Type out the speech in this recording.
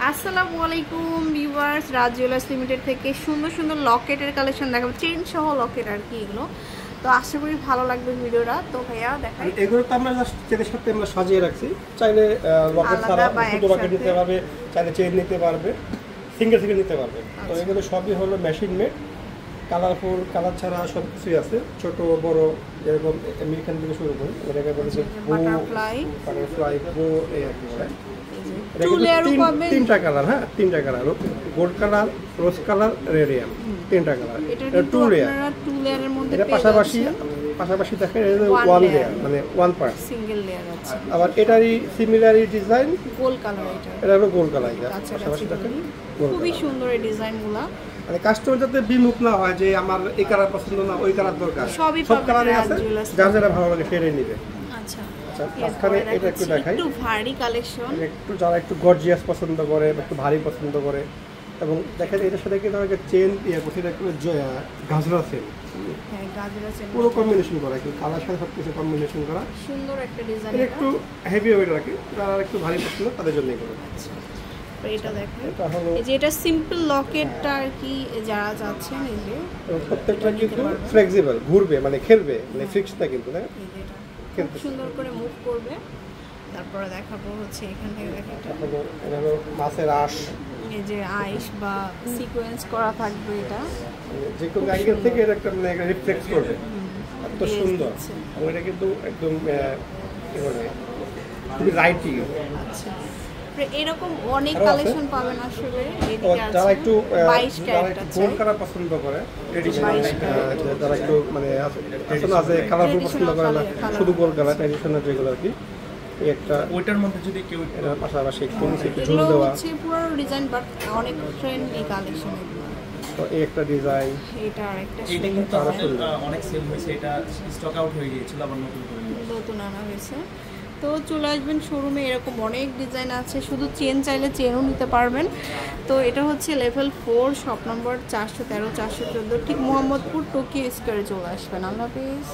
আসসালামু আলাইকুম ভিউয়ার্স, রাজ jewellers limited থেকে সুন্দর সুন্দর লকেটের কালেকশন দেখাবো, চেইন সহ লকেট আর কি এগুলো। তো আশা করি ভালো লাগবে ভিডিওটা। তো ভাইয়া দেখাই, এগুলো তো আমরা জাস্ট চেনের সাথে আমরা সাজিয়ে রাখছি। চাইলে লকেট ছাড়া শুধু লকেট নিতে পারবে, চাইলে চেইন নিতে পারবে, সিঙ্গেল নিতে পারবে। তো এগুলো সবই হলো মেশিন মেড, কালারফুল, কালার ছাড়া সব কিছুই আছে, ছোট বড়, যেরকম আমেরিকান থেকে শুরু করে এটাকে বলে যে বাটারফ্লাই বো, এই আর কি বলে। তিনটা কালার, হ্যাঁ তিনটা কালার, গোল্ড কালার, রোজ কালার, রেডিয়াম, তিনটা কালার। এটা টু লেয়ারের মধ্যে এটা পাশাপাশি দেখেন, এটা ওয়ান লেয়ার মানে ওয়ান পার্ট সিঙ্গেল লেয়ার আছে। আবার এটারই সিমিলারই ডিজাইন গোল্ড কালার, এটা হলো গোল্ড কালার। পাশাপাশি দেখেন খুবই সুন্দর এই ডিজাইনগুলো। মানে কাস্টমার যাতে বিমুখ না হয় যে আমার এই কালার পছন্দ না, ওই কালার দরকার, সব কালারই আছে, যার যেটা ভালো লাগে সেটাই নিবে। আচ্ছা, মাঝখানে এটা একটু দেখাই, একটু ভারী কালেকশন, একটু যারা একটু গর্জিয়াস পছন্দ করে, একটু ভারী পছন্দ করে। এবং দেখেন এটার সাথে কিন্তু আমাকে চেন ইয়ে করছে, এটা একটু গাজরা চেন, হ্যাঁ গাজরা চেন, পুরো কম্বিনেশন করা, একটু কালার সাথে সব কিছু কম্বিনেশন করা, সুন্দর একটা ডিজাইন। এটা একটু হেভি ওয়েট রাখি, যারা একটু ভারী পছন্দ তাদের জন্যই করে। এটা দেখেন, এই যে এটা সিম্পল লকেটটা আর কি, যারা যাচ্ছেন এই যে প্রত্যেকটা কিন্তু ফ্লেক্সিবল, ঘুরবে মানে খেলবে, মানে ফিক্সড না কিন্তু, না খুব সুন্দর করে মুভ করবে। তারপরে দেখাবো হচ্ছে এখান থেকে দেখেন, এটা হলো মাছের আঁশ, এই যে আইস বা সিকোয়েন্স করা থাকবে, এটা যে কোনো অ্যাঙ্গেল থেকে এটা একটা মানে রিফ্লেক্ট করবে, এত সুন্দর। এবং এটা কিন্তু একদম কি বলে, খুবই লাইটিং। আচ্ছা, এরকম অনেক কালেকশন পাবেন আসলে। যারা একটু 22 ক্যারেট আছে, গোল্ড কালার পছন্দ করে, ট্রেডিশনাল, যারা একটু মানে আসলে আছে কালারফুল পছন্দ করে না, শুধু গোল্ড কালার ট্রেডিশনাল যেগুলো আর কি, একটা ওইটার মধ্যে যদি কেউ এর পাশাপাশি একটু ঝুল দেওয়া হচ্ছে পুরো ডিজাইন, বাট অনেক ট্রেন্ডি কালেকশন এগুলো। তো এই একটা ডিজাইন, এটা আরেকটা, এটা কিন্তু অনেক সেল হয়েছে, এটা স্টক আউট হয়ে গিয়েছিল, আবার নতুন আনা হয়েছে। তো চলে আসবেন শোরুমে, এরকম অনেক ডিজাইন আছে। শুধু চেন চাইলে চেনও নিতে পারবেন। তো এটা হচ্ছে লেভেল 4, শপ নম্বর 413 414, ঠিক মোহাম্মদপুর টোকিও স্কোয়ারে চলে আসবেন। আল্লাহ হাফেজ।